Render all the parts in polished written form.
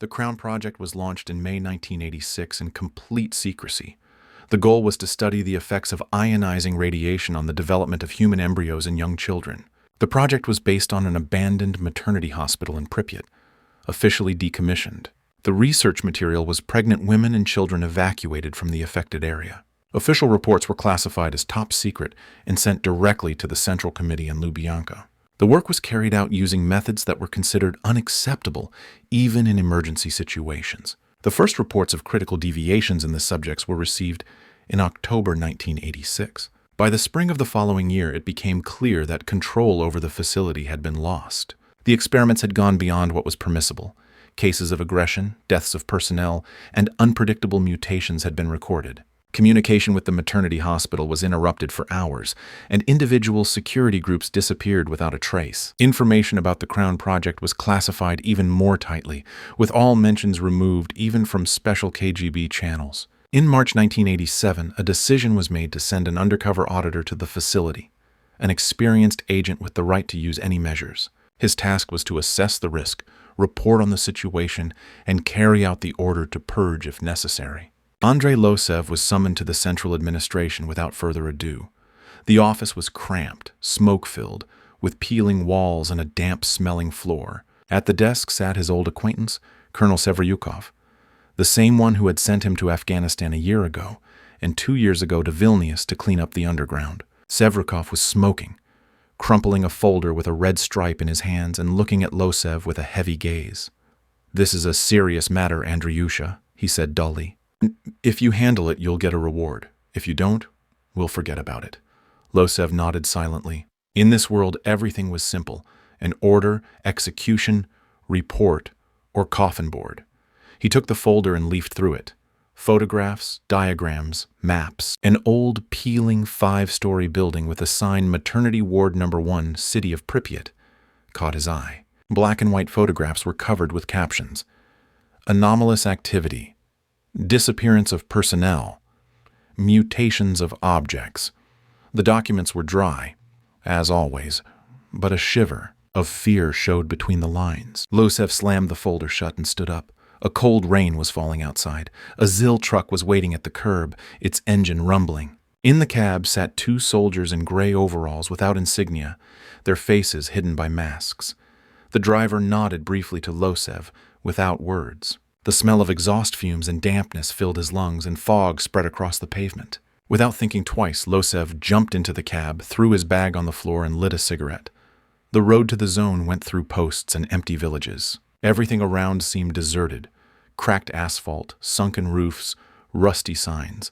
The Crown Project was launched in May 1986 in complete secrecy. The goal was to study the effects of ionizing radiation on the development of human embryos in young children. The project was based on an abandoned maternity hospital in Pripyat, officially decommissioned. The research material was pregnant women and children evacuated from the affected area. Official reports were classified as top secret and sent directly to the Central Committee in Lubyanka. The work was carried out using methods that were considered unacceptable, even in emergency situations. The first reports of critical deviations in the subjects were received in October 1986. By the spring of the following year, it became clear that control over the facility had been lost. The experiments had gone beyond what was permissible. Cases of aggression, deaths of personnel, and unpredictable mutations had been recorded. Communication with the maternity hospital was interrupted for hours, and individual security groups disappeared without a trace. Information about the Crown Project was classified even more tightly, with all mentions removed even from special KGB channels. In March 1987, a decision was made to send an undercover auditor to the facility, an experienced agent with the right to use any measures. His task was to assess the risk, report on the situation, and carry out the order to purge if necessary. Andrei Losev was summoned to the central administration without further ado. The office was cramped, smoke-filled, with peeling walls and a damp-smelling floor. At the desk sat his old acquaintance, Colonel Sevryukov, the same one who had sent him to Afghanistan a year ago, and 2 years ago to Vilnius to clean up the underground. Sevryukov was smoking, crumpling a folder with a red stripe in his hands and looking at Losev with a heavy gaze. "This is a serious matter, Andreyusha," he said dully. "If you handle it, you'll get a reward. If you don't, we'll forget about it." Losev nodded silently. In this world, everything was simple: an order, execution, report, or coffin board. He took the folder and leafed through it. Photographs, diagrams, maps. An old, peeling 5-story building with a sign Maternity Ward No. 1, City of Pripyat, caught his eye. Black and white photographs were covered with captions: anomalous activity, disappearance of personnel, mutations of objects. The documents were dry, as always, but a shiver of fear showed between the lines. Losev slammed the folder shut and stood up. A cold rain was falling outside. A ZIL truck was waiting at the curb, its engine rumbling. In the cab sat 2 soldiers in gray overalls without insignia, their faces hidden by masks. The driver nodded briefly to Losev, without words. The smell of exhaust fumes and dampness filled his lungs, and fog spread across the pavement. Without thinking twice, Losev jumped into the cab, threw his bag on the floor, and lit a cigarette. The road to the zone went through posts and empty villages. Everything around seemed deserted: cracked asphalt, sunken roofs, rusty signs.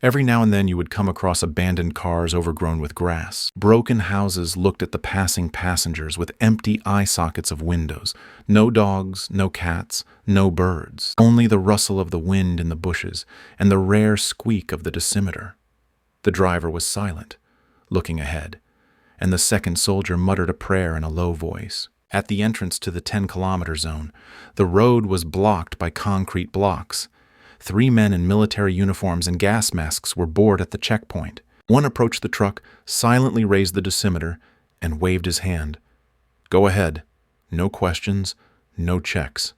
Every now and then you would come across abandoned cars overgrown with grass. Broken houses looked at the passing passengers with empty eye sockets of windows. No dogs, no cats, no birds. Only the rustle of the wind in the bushes and the rare squeak of the dosimeter. The driver was silent, looking ahead, and the second soldier muttered a prayer in a low voice. At the entrance to the 10-kilometer zone, the road was blocked by concrete blocks. 3 men in military uniforms and gas masks were bored at the checkpoint. One approached the truck, silently raised the dosimeter, and waved his hand. "Go ahead. No questions, no checks."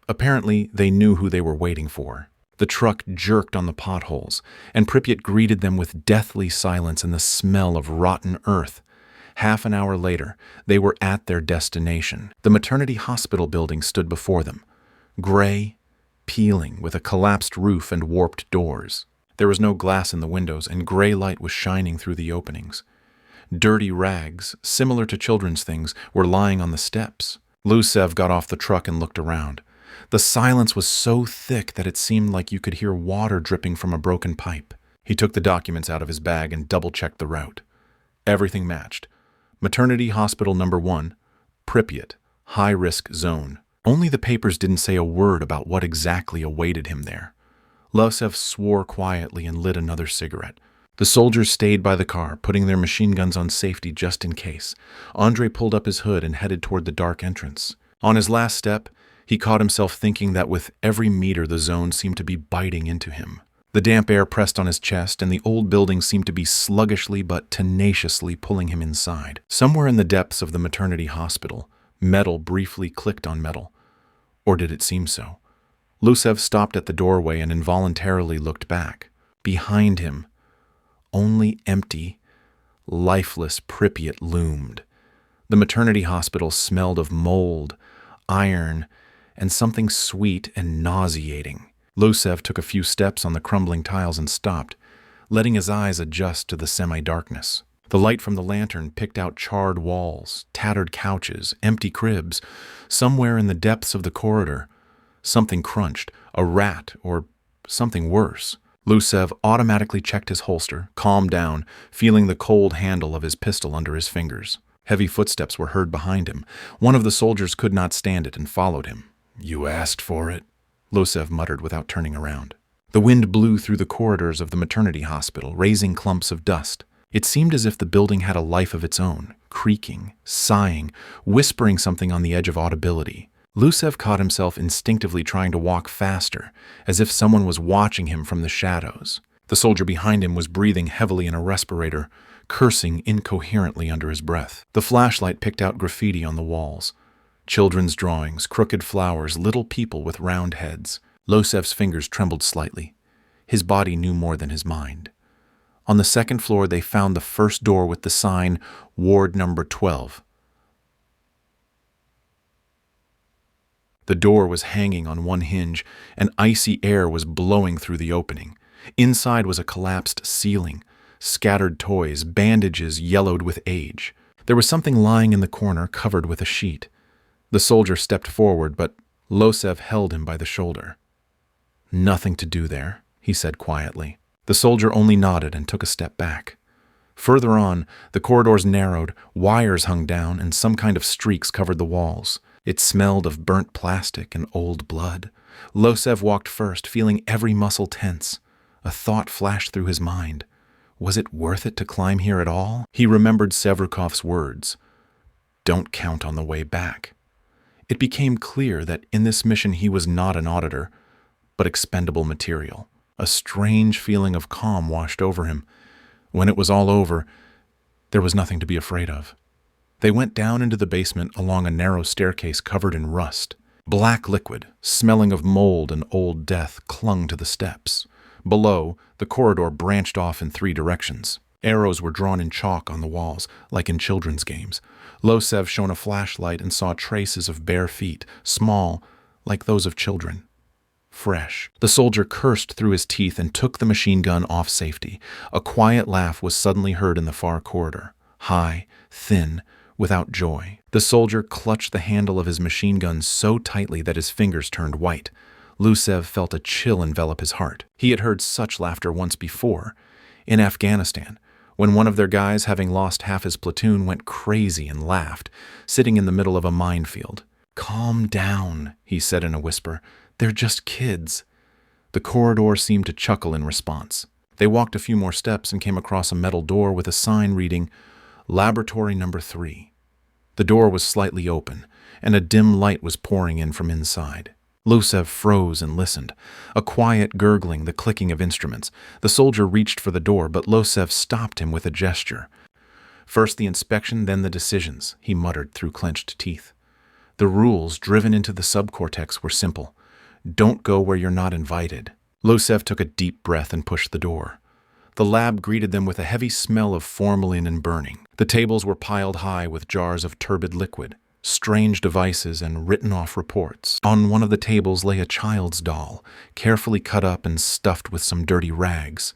Apparently, they knew who they were waiting for. The truck jerked on the potholes, and Pripyat greeted them with deathly silence and the smell of rotten earth. Half an hour later, they were at their destination. The maternity hospital building stood before them, gray, peeling, with a collapsed roof and warped doors. There was no glass in the windows, and gray light was shining through the openings. Dirty rags, similar to children's things, were lying on the steps. Losev got off the truck and looked around. The silence was so thick that it seemed like you could hear water dripping from a broken pipe. He took the documents out of his bag and double-checked the route. Everything matched. Maternity Hospital No. 1, Pripyat, high-risk zone. Only the papers didn't say a word about what exactly awaited him there. Losev swore quietly and lit another cigarette. The soldiers stayed by the car, putting their machine guns on safety just in case. Andrei pulled up his hood and headed toward the dark entrance. On his last step, he caught himself thinking that with every meter the zone seemed to be biting into him. The damp air pressed on his chest, and the old building seemed to be sluggishly but tenaciously pulling him inside. Somewhere in the depths of the maternity hospital, metal briefly clicked on metal. Or did it seem so? Lusev stopped at the doorway and involuntarily looked back. Behind him, only empty, lifeless Pripyat loomed. The maternity hospital smelled of mold, iron, and something sweet and nauseating. Lusev took a few steps on the crumbling tiles and stopped, letting his eyes adjust to the semi-darkness. The light from the lantern picked out charred walls, tattered couches, empty cribs. Somewhere in the depths of the corridor, something crunched, a rat or something worse. Lusev automatically checked his holster, calmed down, feeling the cold handle of his pistol under his fingers. Heavy footsteps were heard behind him. One of the soldiers could not stand it and followed him. "You asked for it," Lusev muttered without turning around. The wind blew through the corridors of the maternity hospital, raising clumps of dust. It seemed as if the building had a life of its own, creaking, sighing, whispering something on the edge of audibility. Lusev caught himself instinctively trying to walk faster, as if someone was watching him from the shadows. The soldier behind him was breathing heavily in a respirator, cursing incoherently under his breath. The flashlight picked out graffiti on the walls. Children's drawings, crooked flowers, little people with round heads. Lusev's fingers trembled slightly. His body knew more than his mind. On the second floor, they found the first door with the sign, Ward Number 12. The door was hanging on one hinge, and icy air was blowing through the opening. Inside was a collapsed ceiling, scattered toys, bandages yellowed with age. There was something lying in the corner, covered with a sheet. The soldier stepped forward, but Lusev held him by the shoulder. "Nothing to do there," he said quietly. The soldier only nodded and took a step back. Further on, the corridors narrowed, wires hung down, and some kind of streaks covered the walls. It smelled of burnt plastic and old blood. Lusev walked first, feeling every muscle tense. A thought flashed through his mind. Was it worth it to climb here at all? He remembered Sevrukov's words. Don't count on the way back. It became clear that in this mission he was not an auditor, but expendable material. A strange feeling of calm washed over him. When it was all over, there was nothing to be afraid of. They went down into the basement along a narrow staircase covered in rust. Black liquid, smelling of mold and old death, clung to the steps. Below, the corridor branched off in 3 directions. Arrows were drawn in chalk on the walls, like in children's games. Lusev shone a flashlight and saw traces of bare feet, small, like those of children. Fresh. The soldier cursed through his teeth and took the machine gun off safety. A quiet laugh was suddenly heard in the far corridor. High, thin, without joy. The soldier clutched the handle of his machine gun so tightly that his fingers turned white. Lusev felt a chill envelop his heart. He had heard such laughter once before, in Afghanistan, when one of their guys, having lost half his platoon, went crazy and laughed, sitting in the middle of a minefield. "Calm down," he said in a whisper. "They're just kids." The corridor seemed to chuckle in response. They walked a few more steps and came across a metal door with a sign reading, Laboratory Number 3. The door was slightly open, and a dim light was pouring in from inside. Lusev froze and listened. A quiet gurgling, the clicking of instruments. The soldier reached for the door, but Lusev stopped him with a gesture. "First the inspection, then the decisions," he muttered through clenched teeth. The rules driven into the subcortex were simple. Don't go where you're not invited. Lusev took a deep breath and pushed the door. The lab greeted them with a heavy smell of formalin and burning. The tables were piled high with jars of turbid liquid, strange devices, and written-off reports. On one of the tables lay a child's doll, carefully cut up and stuffed with some dirty rags.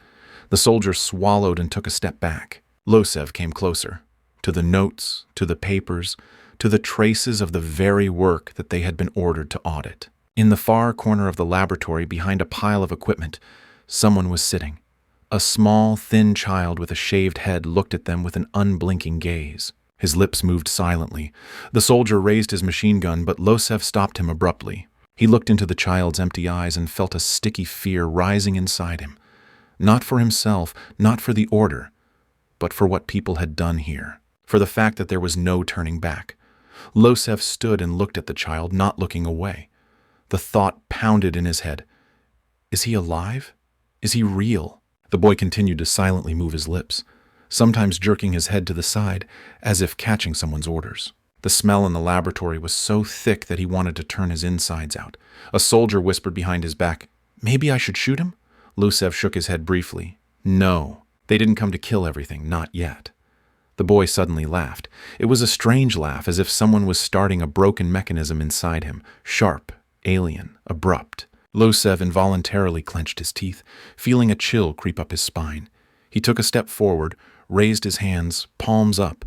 The soldier swallowed and took a step back. Lusev came closer, to the notes, to the papers, to the traces of the very work that they had been ordered to audit. In the far corner of the laboratory, behind a pile of equipment, someone was sitting. A small, thin child with a shaved head looked at them with an unblinking gaze. His lips moved silently. The soldier raised his machine gun, but Lusev stopped him abruptly. He looked into the child's empty eyes and felt a sticky fear rising inside him. Not for himself, not for the order, but for what people had done here, for the fact that there was no turning back. Lusev stood and looked at the child, not looking away. The thought pounded in his head. Is he alive? Is he real? The boy continued to silently move his lips, sometimes jerking his head to the side, as if catching someone's orders. The smell in the laboratory was so thick that he wanted to turn his insides out. A soldier whispered behind his back, "Maybe I should shoot him?" Losev shook his head briefly. No, they didn't come to kill everything, not yet. The boy suddenly laughed. It was a strange laugh, as if someone was starting a broken mechanism inside him, sharp, alien, abrupt. Losev involuntarily clenched his teeth, feeling a chill creep up his spine. He took a step forward, raised his hands, palms up,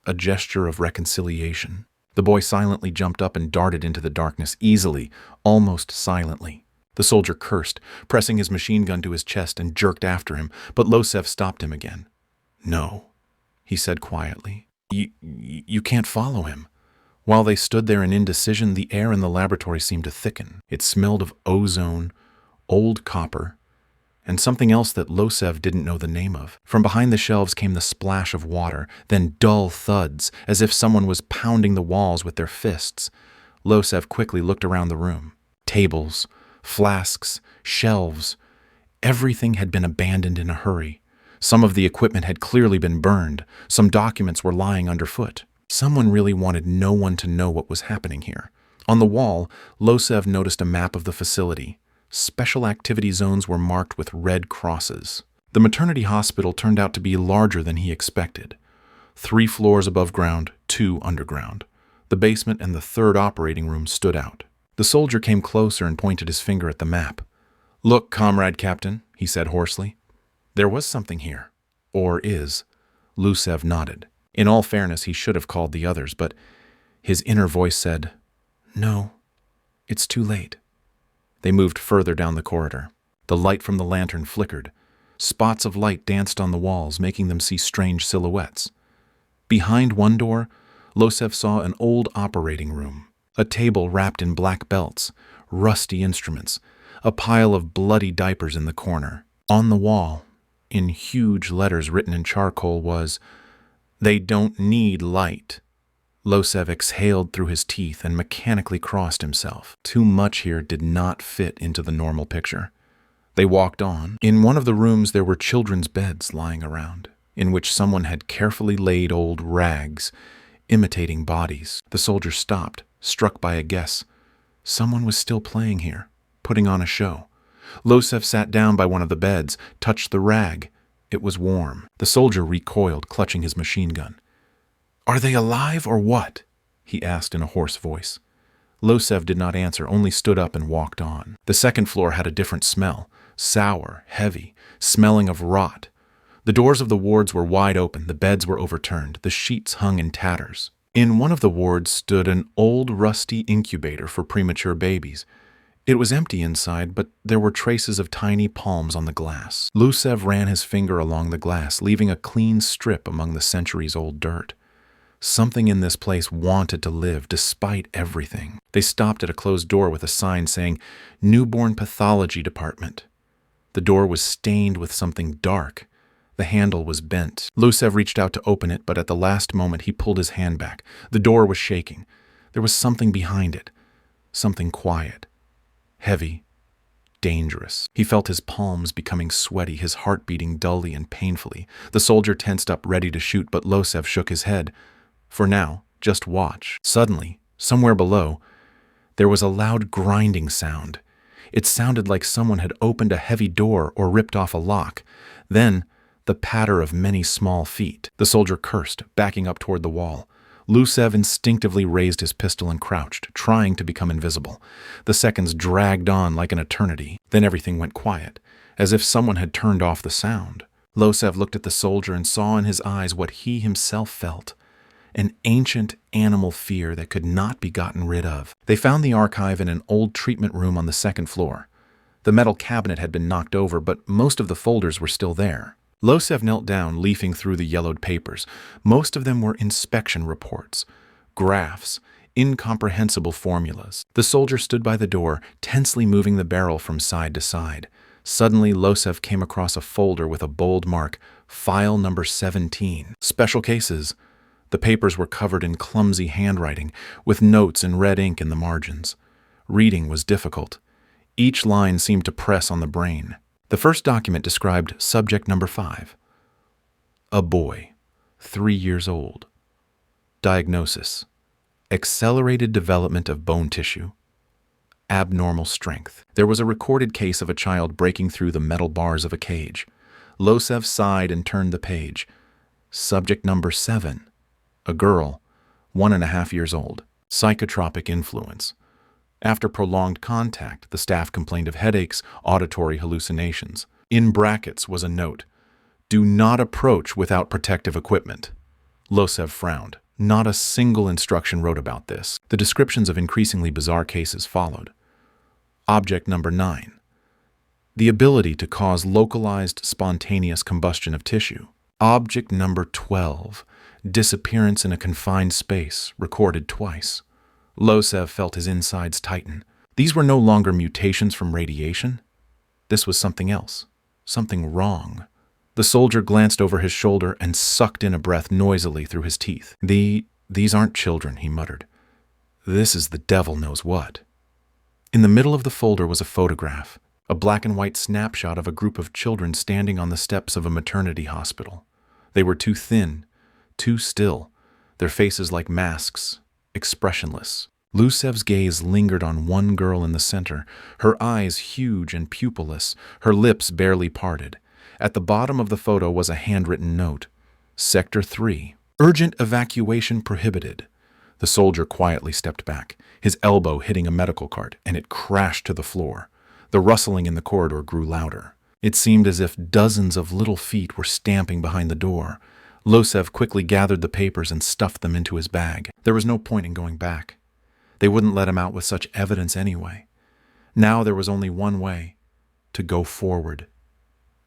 a gesture of reconciliation. The boy silently jumped up and darted into the darkness, easily, almost silently. The soldier cursed, pressing his machine gun to his chest, and jerked after him, but Losev stopped him again. "No," he said quietly. You can't follow him." While they stood there in indecision, the air in the laboratory seemed to thicken. It smelled of ozone, old copper, and something else that Losev didn't know the name of. From behind the shelves came the splash of water, then dull thuds, as if someone was pounding the walls with their fists. Losev quickly looked around the room. Tables, flasks, shelves. Everything had been abandoned in a hurry. Some of the equipment had clearly been burned. Some documents were lying underfoot. Someone really wanted no one to know what was happening here. On the wall, Losev noticed a map of the facility. Special activity zones were marked with red crosses. The maternity hospital turned out to be larger than he expected. 3 floors above ground, 2 underground. The basement and the 3rd operating room stood out. The soldier came closer and pointed his finger at the map. "Look, Comrade Captain," he said hoarsely. "There was something here. Or is." Losev nodded. In all fairness, he should have called the others, but his inner voice said, "No, it's too late." They moved further down the corridor. The light from the lantern flickered. Spots of light danced on the walls, making them see strange silhouettes. Behind one door, Losev saw an old operating room. A table wrapped in black belts, rusty instruments, a pile of bloody diapers in the corner. On the wall, in huge letters written in charcoal, was, "They don't need light." Losev exhaled through his teeth and mechanically crossed himself. Too much here did not fit into the normal picture. They walked on. In one of the rooms there were children's beds lying around, in which someone had carefully laid old rags, imitating bodies. The soldier stopped, struck by a guess. Someone was still playing here, putting on a show. Losev sat down by one of the beds, touched the rag. It was warm. The soldier recoiled, clutching his machine gun. "Are they alive or what?" he asked in a hoarse voice. Losev did not answer, only stood up and walked on. The 2nd floor had a different smell, sour, heavy, smelling of rot. The doors of the wards were wide open, the beds were overturned, the sheets hung in tatters. In one of the wards stood an old rusty incubator for premature babies. It was empty inside, but there were traces of tiny palms on the glass. Losev ran his finger along the glass, leaving a clean strip among the centuries-old dirt. Something in this place wanted to live, despite everything. They stopped at a closed door with a sign saying, "Newborn Pathology Department." The door was stained with something dark. The handle was bent. Losev reached out to open it, but at the last moment he pulled his hand back. The door was shaking. There was something behind it. Something quiet. Heavy. Dangerous. He felt his palms becoming sweaty, his heart beating dully and painfully. The soldier tensed up, ready to shoot, but Losev shook his head. "For now, just watch." Suddenly, somewhere below, there was a loud grinding sound. It sounded like someone had opened a heavy door or ripped off a lock. Then, the patter of many small feet. The soldier cursed, backing up toward the wall. Losev instinctively raised his pistol and crouched, trying to become invisible. The seconds dragged on like an eternity. Then everything went quiet, as if someone had turned off the sound. Losev looked at the soldier and saw in his eyes what he himself felt. An ancient animal fear that could not be gotten rid of. They found the archive in an old treatment room on the 2nd floor. The metal cabinet had been knocked over, but most of the folders were still there. Losev knelt down, leafing through the yellowed papers. Most of them were inspection reports, graphs, incomprehensible formulas. The soldier stood by the door, tensely moving the barrel from side to side. Suddenly, Losev came across a folder with a bold mark, File number 17. Special cases. The papers were covered in clumsy handwriting, with notes in red ink in the margins. Reading was difficult. Each line seemed to press on the brain. The first document described subject number 5. A boy, 3 years old. Diagnosis: accelerated development of bone tissue, abnormal strength. There was a recorded case of a child breaking through the metal bars of a cage. Losev sighed and turned the page. Subject number 7. A girl, 1.5 years old. Psychotropic influence. After prolonged contact, the staff complained of headaches, auditory hallucinations. In brackets was a note, "Do not approach without protective equipment." Losev frowned. Not a single instruction wrote about this. The descriptions of increasingly bizarre cases followed. Object number 9. The ability to cause localized spontaneous combustion of tissue. Object number 12. Disappearance in a confined space, recorded twice. Losev felt his insides tighten. These were no longer mutations from radiation. This was something else. Something wrong. The soldier glanced over his shoulder and sucked in a breath noisily through his teeth. These aren't children, he muttered. This is the devil knows what. In the middle of the folder was a photograph, a black and white snapshot of a group of children standing on the steps of a maternity hospital. They were too thin, too still, their faces like masks, expressionless. Losev's gaze lingered on one girl in the center, her eyes huge and pupilless, her lips barely parted. At the bottom of the photo was a handwritten note. Sector 3. Urgent evacuation prohibited. The soldier quietly stepped back, his elbow hitting a medical cart, and it crashed to the floor. The rustling in the corridor grew louder. It seemed as if dozens of little feet were stamping behind the door. Losev quickly gathered the papers and stuffed them into his bag. There was no point in going back. They wouldn't let him out with such evidence anyway. Now there was only one way: to go forward,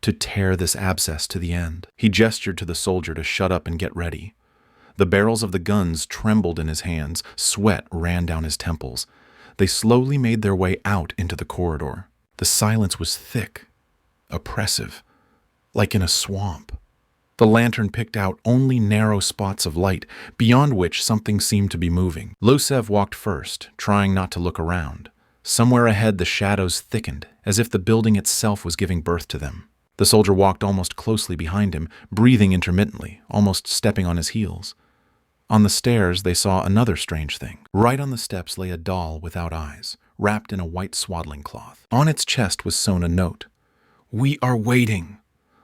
to tear this abscess to the end. He gestured to the soldier to shut up and get ready. The barrels of the guns trembled in his hands, sweat ran down his temples. They slowly made their way out into the corridor. The silence was thick, oppressive, like in a swamp. The lantern picked out only narrow spots of light, beyond which something seemed to be moving. Losev walked first, trying not to look around. Somewhere ahead the shadows thickened, as if the building itself was giving birth to them. The soldier walked almost closely behind him, breathing intermittently, almost stepping on his heels. On the stairs they saw another strange thing. Right on the steps lay a doll without eyes, wrapped in a white swaddling cloth. On its chest was sewn a note. "We are waiting."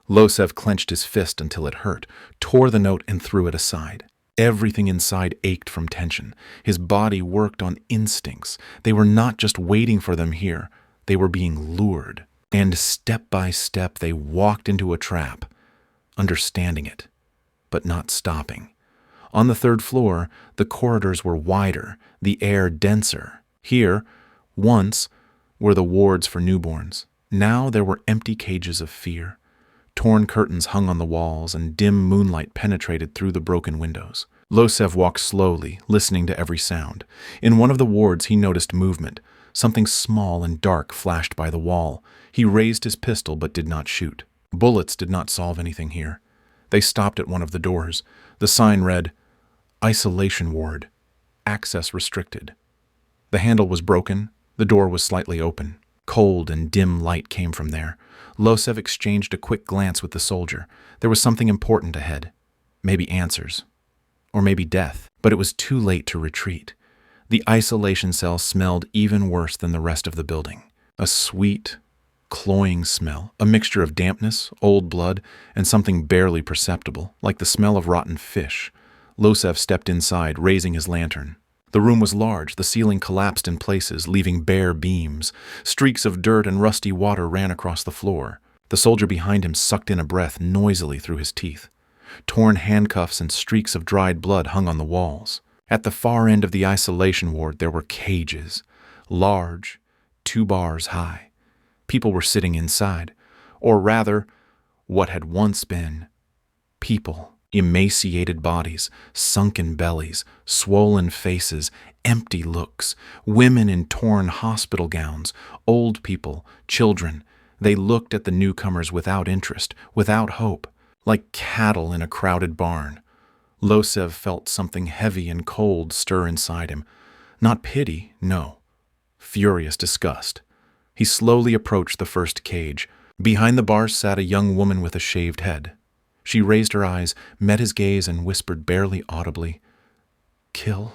Losev clenched his fist until it hurt, tore the note and threw it aside. Everything inside ached from tension. His body worked on instincts. They were not just waiting for them here. They were being lured. And step by step they walked into a trap, understanding it, but not stopping. On the 3rd floor, the corridors were wider, the air denser. Here, once, were the wards for newborns. Now there were empty cages of fear. Torn curtains hung on the walls, and dim moonlight penetrated through the broken windows. Losev walked slowly, listening to every sound. In one of the wards he noticed movement. Something small and dark flashed by the wall. He raised his pistol but did not shoot. Bullets did not solve anything here. They stopped at one of the doors. The sign read, "Isolation Ward. Access restricted." The handle was broken. The door was slightly open. Cold and dim light came from there. Losev exchanged a quick glance with the soldier. There was something important ahead. Maybe answers. Or maybe death. But it was too late to retreat. The isolation cell smelled even worse than the rest of the building. A sweet, cloying smell, a mixture of dampness, old blood, and something barely perceptible, like the smell of rotten fish. Losev stepped inside, raising his lantern. The room was large. The ceiling collapsed in places, leaving bare beams. Streaks of dirt and rusty water ran across the floor. The soldier behind him sucked in a breath noisily through his teeth. Torn handcuffs and streaks of dried blood hung on the walls. At the far end of the isolation ward there were cages, large, 2 bars high. People were sitting inside, or rather, what had once been people. Emaciated bodies, sunken bellies, swollen faces, empty looks, women in torn hospital gowns, old people, children. They looked at the newcomers without interest, without hope, like cattle in a crowded barn. Losev felt something heavy and cold stir inside him. Not pity, no. Furious disgust. He slowly approached the first cage. Behind the bars sat a young woman with a shaved head. She raised her eyes, met his gaze, and whispered barely audibly, "Kill?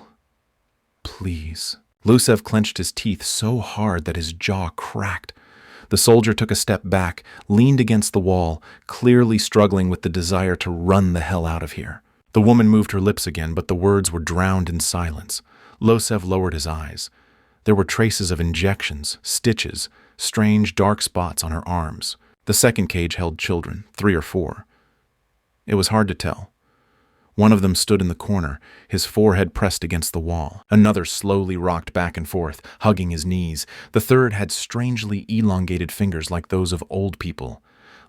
Please. Lucev clenched his teeth so hard that his jaw cracked. The soldier took a step back, leaned against the wall, clearly struggling with the desire to run the hell out of here. The woman moved her lips again, but the words were drowned in silence. Lucev lowered his eyes. There were traces of injections, stitches, strange dark spots on her arms. The second cage held children, 3 or 4. It was hard to tell. One of them stood in the corner, his forehead pressed against the wall. Another slowly rocked back and forth, hugging his knees. The third had strangely elongated fingers like those of old people.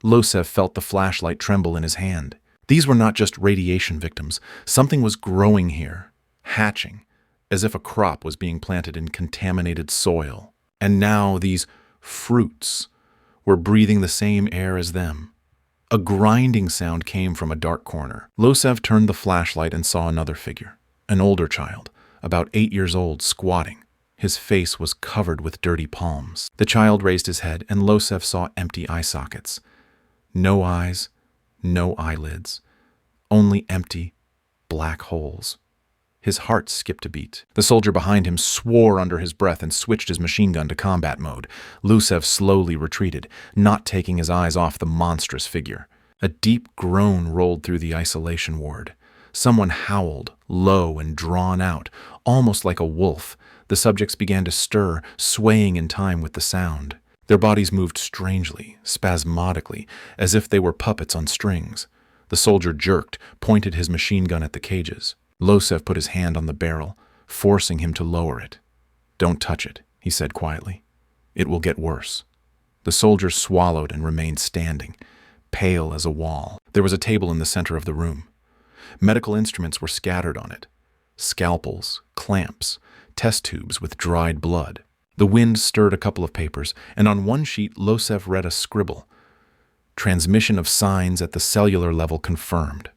Lucev felt the flashlight tremble in his hand. These were not just radiation victims. Something was growing here, hatching, as if a crop was being planted in contaminated soil. And now these fruits were breathing the same air as them. A grinding sound came from a dark corner. Lucev turned the flashlight and saw another figure, an older child, about 8 years old, squatting. His face was covered with dirty palms. The child raised his head, and Lucev saw empty eye sockets. No eyes, no eyelids, only empty, black holes. His heart skipped a beat. The soldier behind him swore under his breath and switched his machine gun to combat mode. Lucev slowly retreated, not taking his eyes off the monstrous figure. A deep groan rolled through the isolation ward. Someone howled, low and drawn out, almost like a wolf. The subjects began to stir, swaying in time with the sound. Their bodies moved strangely, spasmodically, as if they were puppets on strings. The soldier jerked, pointed his machine gun at the cages. Lucev put his hand on the barrel, forcing him to lower it. "Don't touch it," he said quietly. "It will get worse." The soldier swallowed and remained standing, pale as a wall. There was a table in the center of the room. Medical instruments were scattered on it. Scalpels, clamps, test tubes with dried blood. The wind stirred a couple of papers, and on one sheet Lucev read a scribble. Transmission of signs at the cellular level confirmed.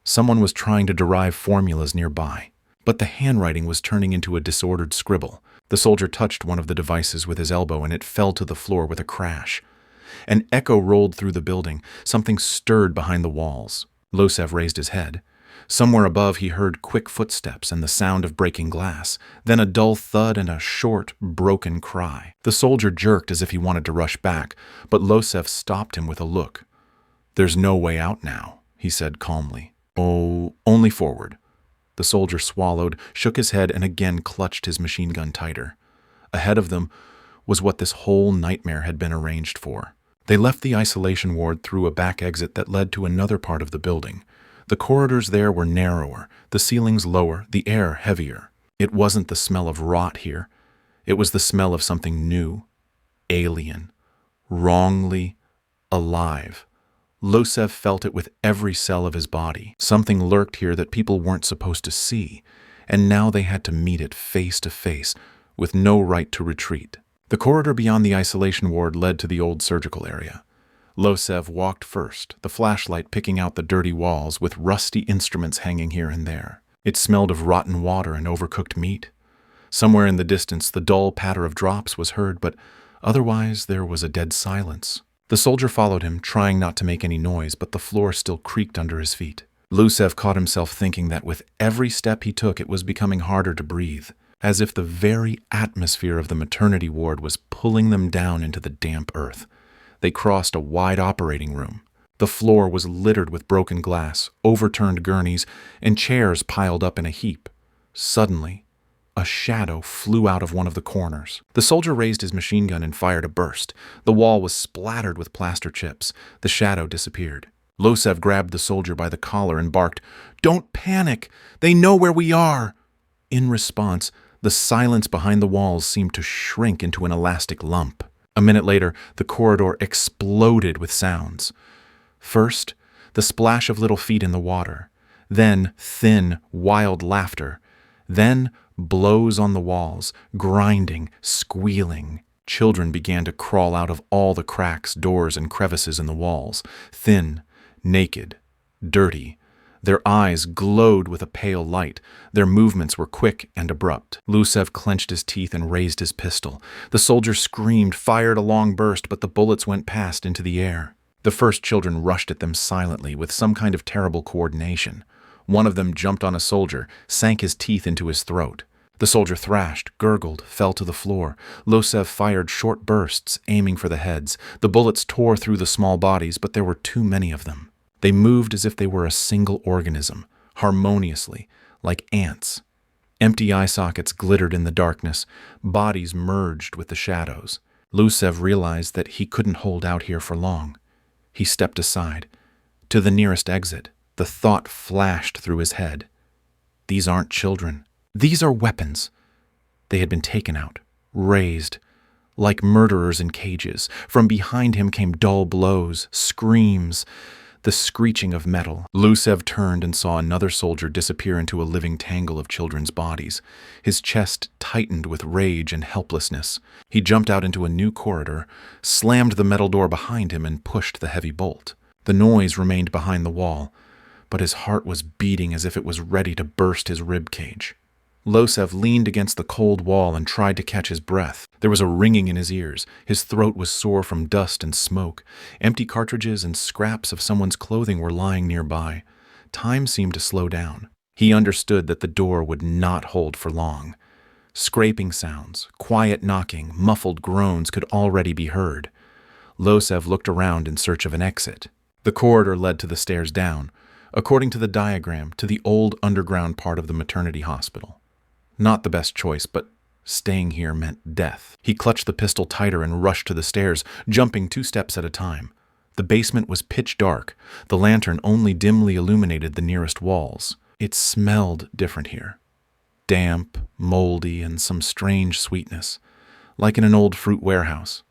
Someone was trying to derive formulas nearby, but the handwriting was turning into a disordered scribble. The soldier touched one of the devices with his elbow, and it fell to the floor with a crash. An echo rolled through the building. Something stirred behind the walls. Lucev raised his head. Somewhere above he heard quick footsteps and the sound of breaking glass, then a dull thud and a short, broken cry. The soldier jerked as if he wanted to rush back, but Lucev stopped him with a look. "There's no way out now," he said calmly. "Oh, only forward." The soldier swallowed, shook his head, and again clutched his machine gun tighter. Ahead of them was what this whole nightmare had been arranged for. They left the isolation ward through a back exit that led to another part of the building. The corridors there were narrower, the ceilings lower, the air heavier. It wasn't the smell of rot here. It was the smell of something new, alien, wrongly alive. Lucev felt it with every cell of his body. Something lurked here that people weren't supposed to see, and now they had to meet it face to face, with no right to retreat. The corridor beyond the isolation ward led to the old surgical area. Lucev walked first, the flashlight picking out the dirty walls with rusty instruments hanging here and there. It smelled of rotten water and overcooked meat. Somewhere in the distance, the dull patter of drops was heard, but otherwise there was a dead silence. The soldier followed him, trying not to make any noise, but the floor still creaked under his feet. Lucev caught himself thinking that with every step he took, it was becoming harder to breathe, as if the very atmosphere of the maternity ward was pulling them down into the damp earth. They crossed a wide operating room. The floor was littered with broken glass, overturned gurneys, and chairs piled up in a heap. Suddenly, a shadow flew out of one of the corners. The soldier raised his machine gun and fired a burst. The wall was splattered with plaster chips. The shadow disappeared. Lucev grabbed the soldier by the collar and barked, "Don't panic! They know where we are!" In response, the silence behind the walls seemed to shrink into an elastic lump. A minute later, the corridor exploded with sounds. First, the splash of little feet in the water. Then, thin, wild laughter. Then, blows on the walls, grinding, squealing. Children began to crawl out of all the cracks, doors, and crevices in the walls, thin, naked, dirty. Their eyes glowed with a pale light. Their movements were quick and abrupt. Lucev clenched his teeth and raised his pistol. The soldier screamed, fired a long burst, but the bullets went past into the air. The first children rushed at them silently with some kind of terrible coordination. One of them jumped on a soldier, sank his teeth into his throat. The soldier thrashed, gurgled, fell to the floor. Losev fired short bursts, aiming for the heads. The bullets tore through the small bodies, but there were too many of them. They moved as if they were a single organism, harmoniously, like ants. Empty eye sockets glittered in the darkness. Bodies merged with the shadows. Losev realized that he couldn't hold out here for long. He stepped aside. To the nearest exit, the thought flashed through his head. These aren't children. These are weapons. They had been taken out, raised, like murderers in cages. From behind him came dull blows, screams, the screeching of metal. Losev turned and saw another soldier disappear into a living tangle of children's bodies. His chest tightened with rage and helplessness. He jumped out into a new corridor, slammed the metal door behind him, and pushed the heavy bolt. The noise remained behind the wall, but his heart was beating as if it was ready to burst his rib cage. Losev leaned against the cold wall and tried to catch his breath. There was a ringing in his ears. His throat was sore from dust and smoke. Empty cartridges and scraps of someone's clothing were lying nearby. Time seemed to slow down. He understood that the door would not hold for long. Scraping sounds, quiet knocking, muffled groans could already be heard. Losev looked around in search of an exit. The corridor led to the stairs down, according to the diagram, to the old underground part of the maternity hospital. Not the best choice, but staying here meant death. He clutched the pistol tighter and rushed to the stairs, jumping 2 steps at a time. The basement was pitch dark. The lantern only dimly illuminated the nearest walls. It smelled different here. Damp, moldy, and some strange sweetness, like in an old fruit warehouse.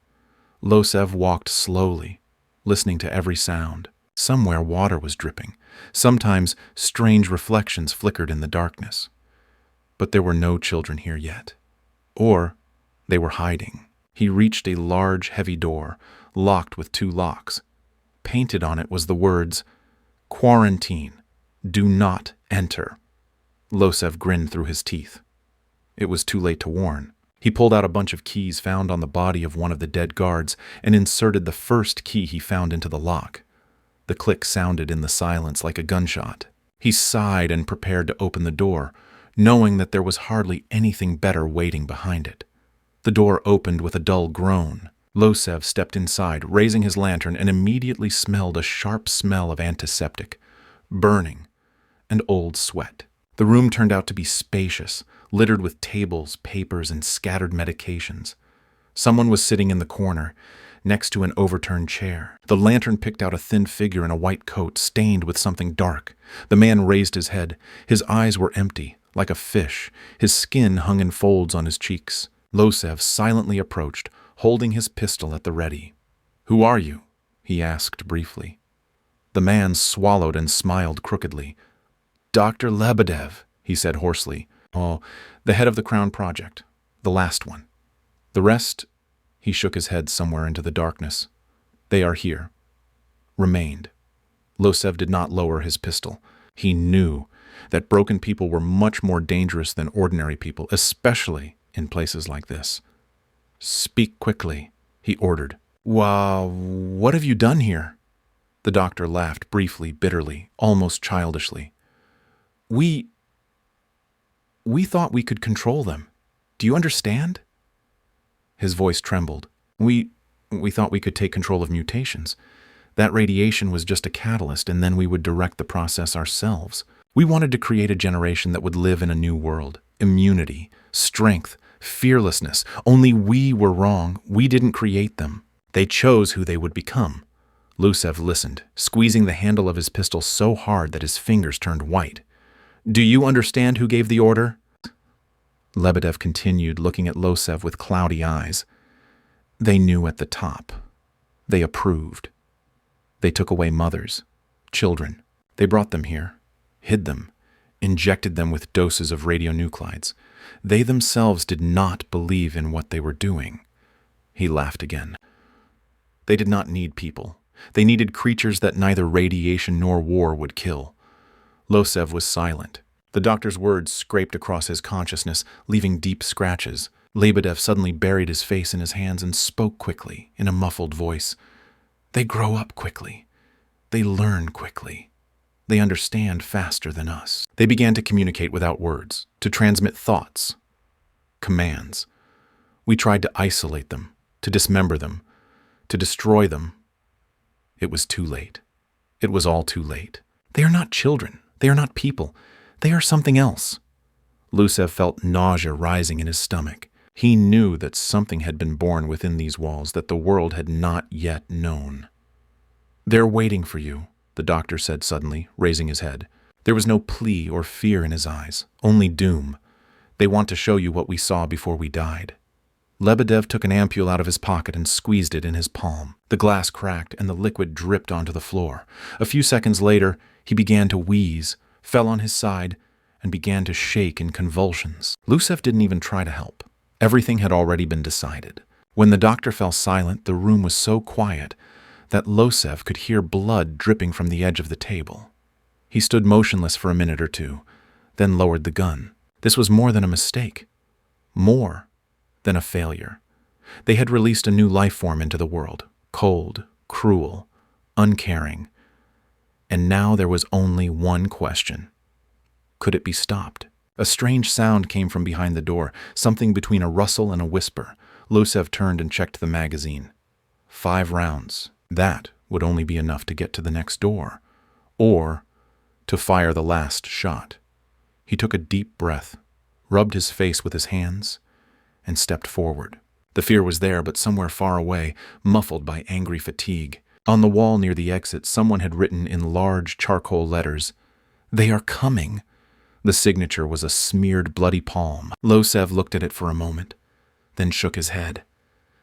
Losev walked slowly, listening to every sound. Somewhere water was dripping. Sometimes strange reflections flickered in the darkness. But there were no children here yet. Or they were hiding. He reached a large, heavy door, locked with 2 locks. Painted on it was the words, "Quarantine. Do not enter." Losev grinned through his teeth. It was too late to warn. He pulled out a bunch of keys found on the body of one of the dead guards and inserted the first key he found into the lock. The click sounded in the silence like a gunshot. He sighed and prepared to open the door, knowing that there was hardly anything better waiting behind it. The door opened with a dull groan. Losev stepped inside, raising his lantern, and immediately smelled a sharp smell of antiseptic, burning, and old sweat. The room turned out to be spacious, littered with tables, papers, and scattered medications. Someone was sitting in the corner, next to an overturned chair. The lantern picked out a thin figure in a white coat, stained with something dark. The man raised his head. His eyes were empty, like a fish. His skin hung in folds on his cheeks. Losev silently approached, holding his pistol at the ready. "Who are you?" he asked briefly. The man swallowed and smiled crookedly. "Dr. Lebedev," he said hoarsely. "Oh, the head of the Crown Project. The last one. The rest," he shook his head somewhere into the darkness. "They are here. Remained." Losev did not lower his pistol. He knew that broken people were much more dangerous than ordinary people, especially in places like this. "Speak quickly," he ordered. "Wow, what have you done here?" The doctor laughed briefly, bitterly, almost childishly. We thought we could control them. Do you understand?" His voice trembled. We thought we could take control of mutations. That radiation was just a catalyst, and then we would direct the process ourselves. We wanted to create a generation that would live in a new world. Immunity, strength, fearlessness. Only we were wrong. We didn't create them. They chose who they would become. Losev listened, squeezing the handle of his pistol so hard that his fingers turned white. "Do you understand who gave the order?" Lebedev continued, looking at Losev with cloudy eyes. "They knew at the top. They approved. They took away mothers, children. They brought them here, hid them, injected them with doses of radionuclides. They themselves did not believe in what they were doing." He laughed again. "They did not need people. They needed creatures that neither radiation nor war would kill." Losev was silent. The doctor's words scraped across his consciousness, leaving deep scratches. Lebedev suddenly buried his face in his hands and spoke quickly, in a muffled voice. "They grow up quickly. They learn quickly. They understand faster than us. They began to communicate without words, to transmit thoughts, commands. We tried to isolate them, to dismember them, to destroy them. It was too late. It was all too late. They are not children. They are not people. They are something else. Lucev felt nausea rising in his stomach. He knew that something had been born within these walls that the world had not yet known. "They're waiting for you," the doctor said suddenly, raising his head. There was no plea or fear in his eyes, only doom. "They want to show you what we saw before we died." Lebedev took an ampule out of his pocket and squeezed it in his palm. The glass cracked and the liquid dripped onto the floor. A few seconds later, he began to wheeze, fell on his side, and began to shake in convulsions. Lucev didn't even try to help. Everything had already been decided. When the doctor fell silent, the room was so quiet that Lucev could hear blood dripping from the edge of the table. He stood motionless for a minute or two, then lowered the gun. This was more than a mistake. More than a failure. They had released a new life form into the world, cold, cruel, uncaring. And now there was only one question. Could it be stopped? A strange sound came from behind the door, something between a rustle and a whisper. Lucev turned and checked the magazine. 5 rounds. That would only be enough to get to the next door, or to fire the last shot. He took a deep breath, rubbed his face with his hands, and stepped forward. The fear was there, but somewhere far away, muffled by angry fatigue. On the wall near the exit, someone had written in large charcoal letters, "They are coming." The signature was a smeared bloody palm. Lucev looked at it for a moment, then shook his head.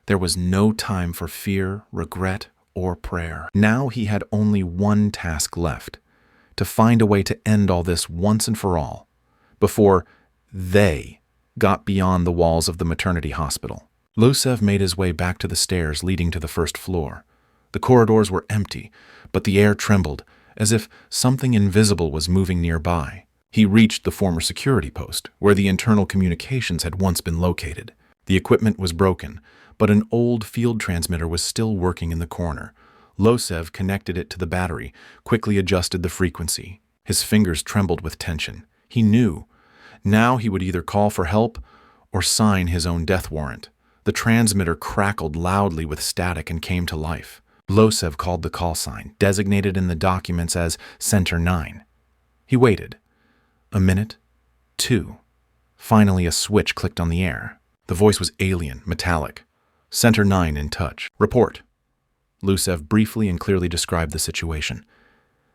There was no time for fear, regret, or prayer. Now he had only one task left, to find a way to end all this once and for all, before they got beyond the walls of the maternity hospital. Lucev made his way back to the stairs leading to the first floor. The corridors were empty, but the air trembled, as if something invisible was moving nearby. He reached the former security post, where the internal communications had once been located. The equipment was broken, but an old field transmitter was still working in the corner. Lucev connected it to the battery, quickly adjusted the frequency. His fingers trembled with tension. He knew. Now he would either call for help or sign his own death warrant. The transmitter crackled loudly with static and came to life. Lucev called the call sign, designated in the documents as Center 9. He waited. A minute, 2. Finally, a switch clicked on the air. The voice was alien, metallic. Center 9 in touch. Report. Lucev briefly and clearly described the situation.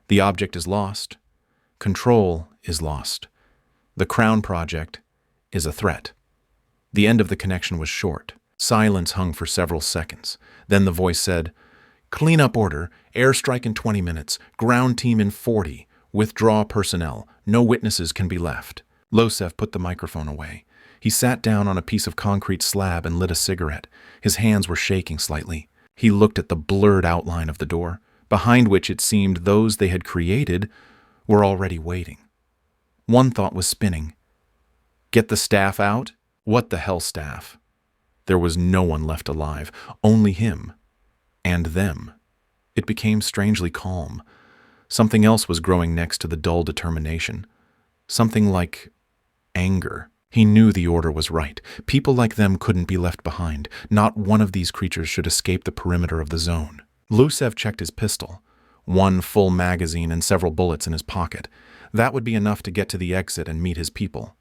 The object is lost. Control is lost. The Crown Project is a threat. The end of the connection was short. Silence hung for several seconds. Then the voice said, "Cleanup order, airstrike in 20 minutes, ground team in 40. Withdraw personnel. No witnesses can be left." Lucev put the microphone away. He sat down on a piece of concrete slab and lit a cigarette. His hands were shaking slightly. He looked at the blurred outline of the door, behind which it seemed those they had created were already waiting. One thought was spinning. Get the staff out? What the hell staff? There was no one left alive, only him and them. It became strangely calm. Something else was growing next to the dull determination. Something like anger. He knew the order was right. People like them couldn't be left behind. Not one of these creatures should escape the perimeter of the zone. Lucev checked his pistol. 1 full magazine and several bullets in his pocket. That would be enough to get to the exit and meet his people.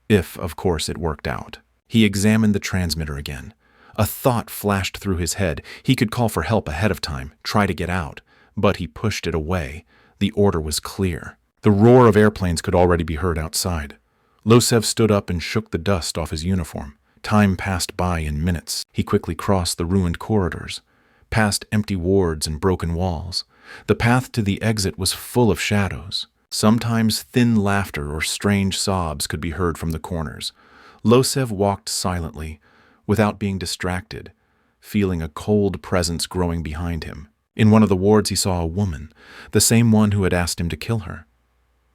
If, of course, it worked out. He examined the transmitter again. A thought flashed through his head. He could call for help ahead of time, try to get out. But he pushed it away. The order was clear. The roar of airplanes could already be heard outside. Lucev stood up and shook the dust off his uniform. Time passed by in minutes. He quickly crossed the ruined corridors, past empty wards and broken walls. The path to the exit was full of shadows. Sometimes thin laughter or strange sobs could be heard from the corners. Lucev walked silently, without being distracted, feeling a cold presence growing behind him. In one of the wards he saw a woman, the same one who had asked him to kill her.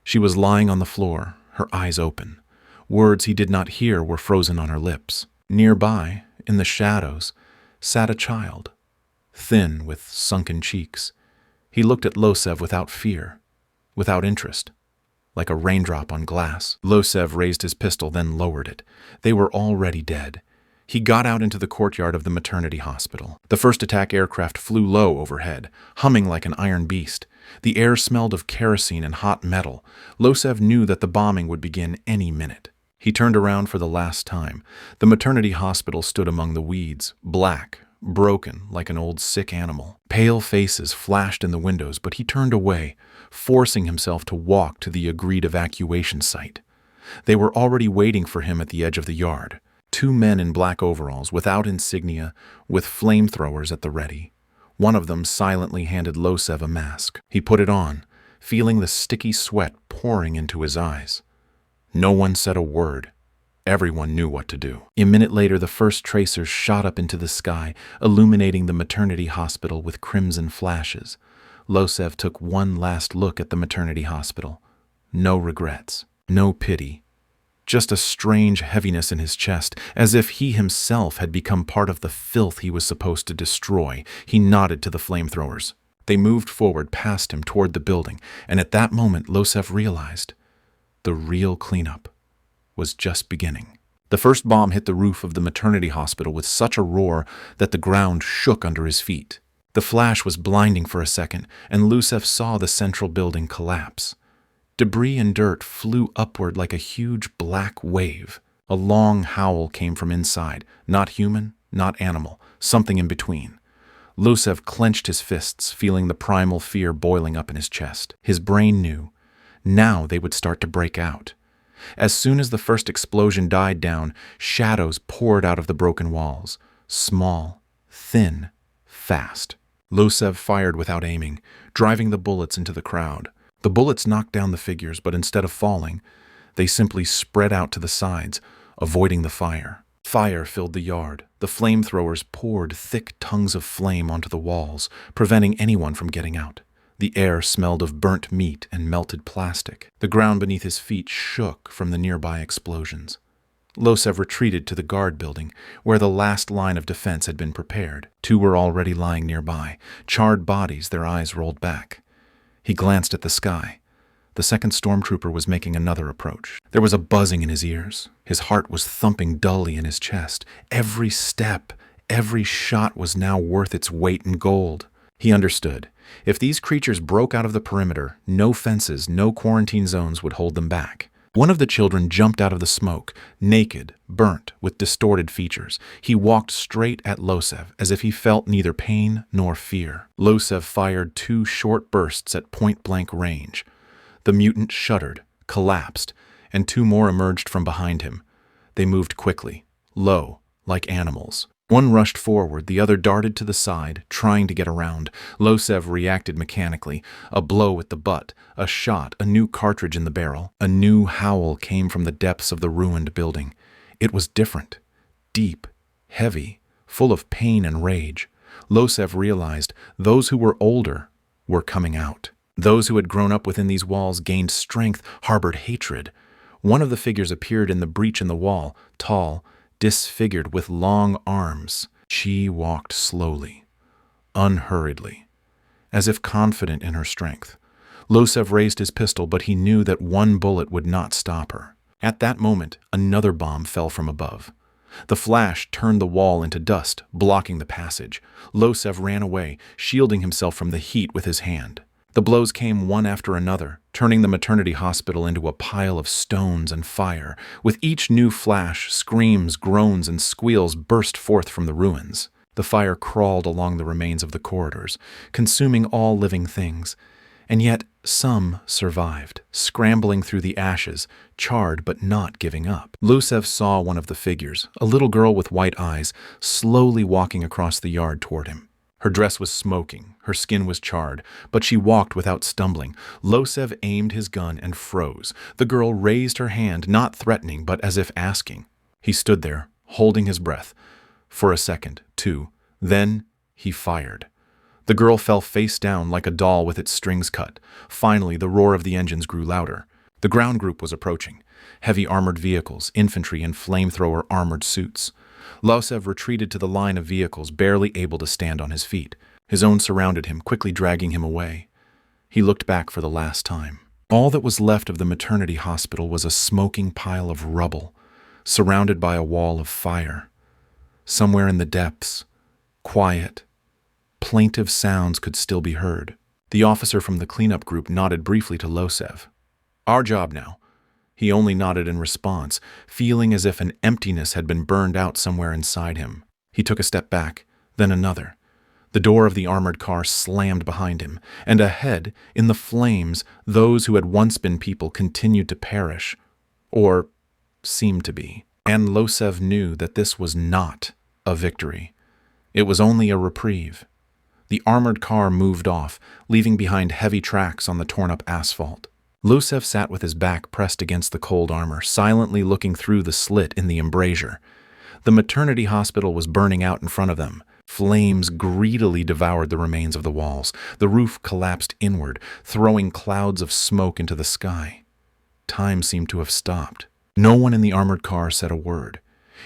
She was lying on the floor, her eyes open. Words he did not hear were frozen on her lips. Nearby, in the shadows, sat a child, thin with sunken cheeks. He looked at Lucev without fear, without interest. like a raindrop on glass. Losev raised his pistol, then lowered it. They were already dead. He got out into the courtyard of the maternity hospital. The first attack aircraft flew low overhead, humming like an iron beast. The air smelled of kerosene and hot metal. Losev knew that the bombing would begin any minute. He turned around for the last time. The maternity hospital stood among the weeds, black, broken like an old sick animal. Pale faces flashed in the windows, but he turned away, forcing himself to walk to the agreed evacuation site. They were already waiting for him at the edge of the yard. 2 men in black overalls, without insignia, with flamethrowers at the ready. One of them silently handed Losev a mask. He put it on, feeling the sticky sweat pouring into his eyes. No one said a word. Everyone knew what to do. A minute later, the first tracers shot up into the sky, illuminating the maternity hospital with crimson flashes. Losev took one last look at the maternity hospital. No regrets, no pity. Just a strange heaviness in his chest, as if he himself had become part of the filth he was supposed to destroy. He nodded to the flamethrowers. They moved forward past him toward the building, and at that moment Losev realized the real cleanup was just beginning. The first bomb hit the roof of the maternity hospital with such a roar that the ground shook under his feet. The flash was blinding for a second, and Losev saw the central building collapse. Debris and dirt flew upward like a huge black wave. A long howl came from inside, not human, not animal, something in between. Losev clenched his fists, feeling the primal fear boiling up in his chest. His brain knew. Now they would start to break out. As soon as the first explosion died down, shadows poured out of the broken walls. Small, thin, fast. Losev fired without aiming, driving the bullets into the crowd. The bullets knocked down the figures, but instead of falling, they simply spread out to the sides, avoiding the fire. Fire filled the yard. The flamethrowers poured thick tongues of flame onto the walls, preventing anyone from getting out. The air smelled of burnt meat and melted plastic. The ground beneath his feet shook from the nearby explosions. Losev retreated to the guard building, where the last line of defense had been prepared. 2 were already lying nearby, charred bodies, their eyes rolled back. He glanced at the sky. The second stormtrooper was making another approach. There was a buzzing in his ears. His heart was thumping dully in his chest. Every step, every shot was now worth its weight in gold. He understood. If these creatures broke out of the perimeter, no fences, no quarantine zones would hold them back. One of the children jumped out of the smoke, naked, burnt, with distorted features. He walked straight at Losev, as if he felt neither pain nor fear. Losev fired 2 short bursts at point-blank range. The mutant shuddered, collapsed, and 2 more emerged from behind him. They moved quickly, low, like animals. One rushed forward, the other darted to the side, trying to get around. Losev reacted mechanically. A blow with the butt, a shot, a new cartridge in the barrel. A new howl came from the depths of the ruined building. It was different, deep, heavy, full of pain and rage. Losev realized those who were older were coming out. Those who had grown up within these walls gained strength, harbored hatred. One of the figures appeared in the breach in the wall, tall, disfigured with long arms. She walked slowly, unhurriedly, as if confident in her strength. Losev raised his pistol, but he knew that one bullet would not stop her. At that moment, another bomb fell from above. The flash turned the wall into dust, blocking the passage. Losev ran away, shielding himself from the heat with his hand. The blows came one after another, turning the maternity hospital into a pile of stones and fire. With each new flash, screams, groans, and squeals burst forth from the ruins. The fire crawled along the remains of the corridors, consuming all living things. And yet some survived, scrambling through the ashes, charred but not giving up. Losev saw one of the figures, a little girl with white eyes, slowly walking across the yard toward him. Her dress was smoking, her skin was charred, but she walked without stumbling. Losev aimed his gun and froze. The girl raised her hand, not threatening, but as if asking. He stood there, holding his breath. For a second, 2. Then he fired. The girl fell face down like a doll with its strings cut. Finally, the roar of the engines grew louder. The ground group was approaching. Heavy armored vehicles, infantry, and flamethrower armored suits. Losev retreated to the line of vehicles, barely able to stand on his feet. His own surrounded him, quickly dragging him away. He looked back for the last time. All that was left of the maternity hospital was a smoking pile of rubble, surrounded by a wall of fire. Somewhere in the depths, quiet, plaintive sounds could still be heard. The officer from the cleanup group nodded briefly to Losev. "Our job now." He only nodded in response, feeling as if an emptiness had been burned out somewhere inside him. He took a step back, then another. The door of the armored car slammed behind him, and ahead, in the flames, those who had once been people continued to perish, or seemed to be. And Losev knew that this was not a victory. It was only a reprieve. The armored car moved off, leaving behind heavy tracks on the torn-up asphalt. Losev sat with his back pressed against the cold armor, silently looking through the slit in the embrasure. The maternity hospital was burning out in front of them. Flames greedily devoured the remains of the walls. The roof collapsed inward, throwing clouds of smoke into the sky. Time seemed to have stopped. No one in the armored car said a word.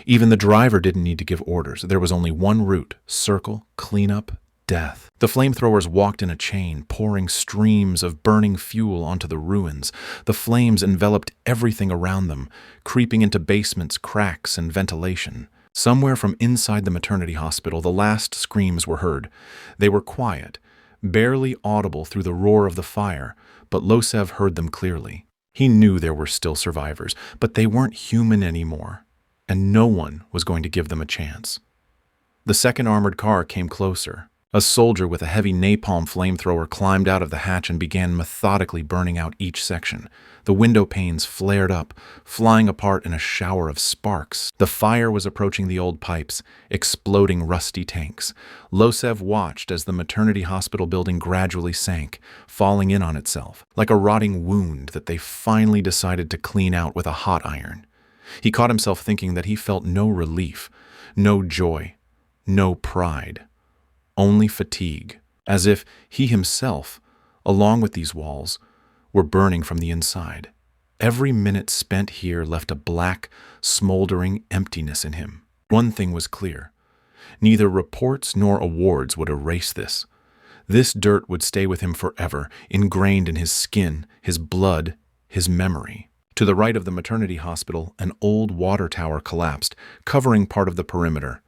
Even the driver didn't need to give orders. There was only one route: circle, cleanup, death. The flamethrowers walked in a chain, pouring streams of burning fuel onto the ruins. The flames enveloped everything around them, creeping into basements, cracks, and ventilation. Somewhere from inside the maternity hospital, the last screams were heard. They were quiet, barely audible through the roar of the fire, but Losev heard them clearly. He knew there were still survivors, but they weren't human anymore, and no one was going to give them a chance. The second armored car came closer. A soldier with a heavy napalm flamethrower climbed out of the hatch and began methodically burning out each section. The window panes flared up, flying apart in a shower of sparks. The fire was approaching the old pipes, exploding rusty tanks. Losev watched as the maternity hospital building gradually sank, falling in on itself, like a rotting wound that they finally decided to clean out with a hot iron. He caught himself thinking that he felt no relief, no joy, no pride. Only fatigue, as if he himself, along with these walls, were burning from the inside. Every minute spent here left a black, smoldering emptiness in him. One thing was clear: neither reports nor awards would erase this. This dirt would stay with him forever, ingrained in his skin, his blood, his memory. To the right of the maternity hospital, an old water tower collapsed, covering part of the perimeter.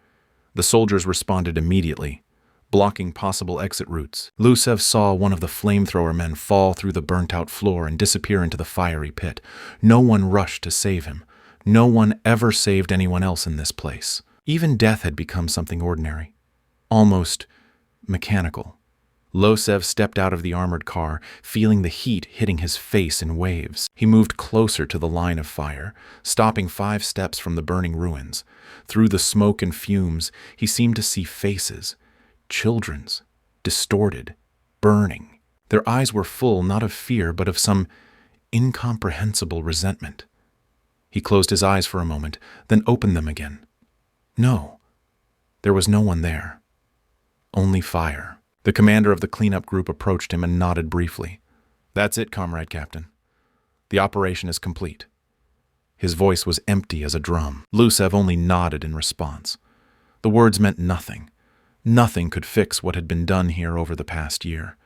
The soldiers responded immediately, blocking possible exit routes. Losev saw one of the flamethrower men fall through the burnt-out floor and disappear into the fiery pit. No one rushed to save him. No one ever saved anyone else in this place. Even death had become something ordinary, almost mechanical. Losev stepped out of the armored car, feeling the heat hitting his face in waves. He moved closer to the line of fire, stopping 5 steps from the burning ruins. Through the smoke and fumes, he seemed to see faces. Children's, distorted, burning. Their eyes were full not of fear but of some incomprehensible resentment. He closed his eyes for a moment, then opened them again. No, there was no one there. Only fire. The commander of the cleanup group approached him and nodded briefly. "That's it, Comrade Captain. The operation is complete." His voice was empty as a drum. Losev only nodded in response. The words meant nothing. Nothing could fix what had been done here over the past year.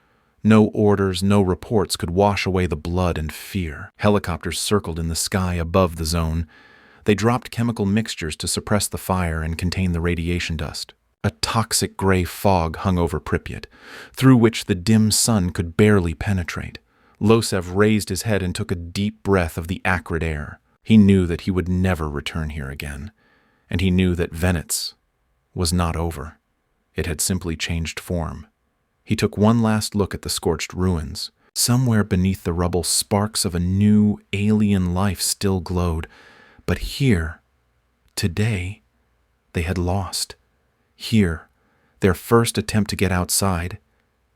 No orders, no reports could wash away the blood and fear. Helicopters circled in the sky above the zone. They dropped chemical mixtures to suppress the fire and contain the radiation dust. A toxic gray fog hung over Pripyat, through which the dim sun could barely penetrate. Losev raised his head and took a deep breath of the acrid air. He knew that he would never return here again, and he knew that Venets was not over. It had simply changed form. He took one last look at the scorched ruins. Somewhere beneath the rubble, sparks of a new, alien life still glowed. But here, today, they had lost. Here, their first attempt to get outside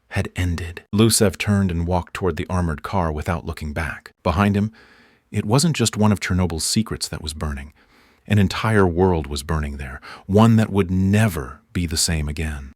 had ended. Losev turned and walked toward the armored car without looking back. Behind him, it wasn't just one of Chernobyl's secrets that was burning. An entire world was burning there, one that would never be the same again.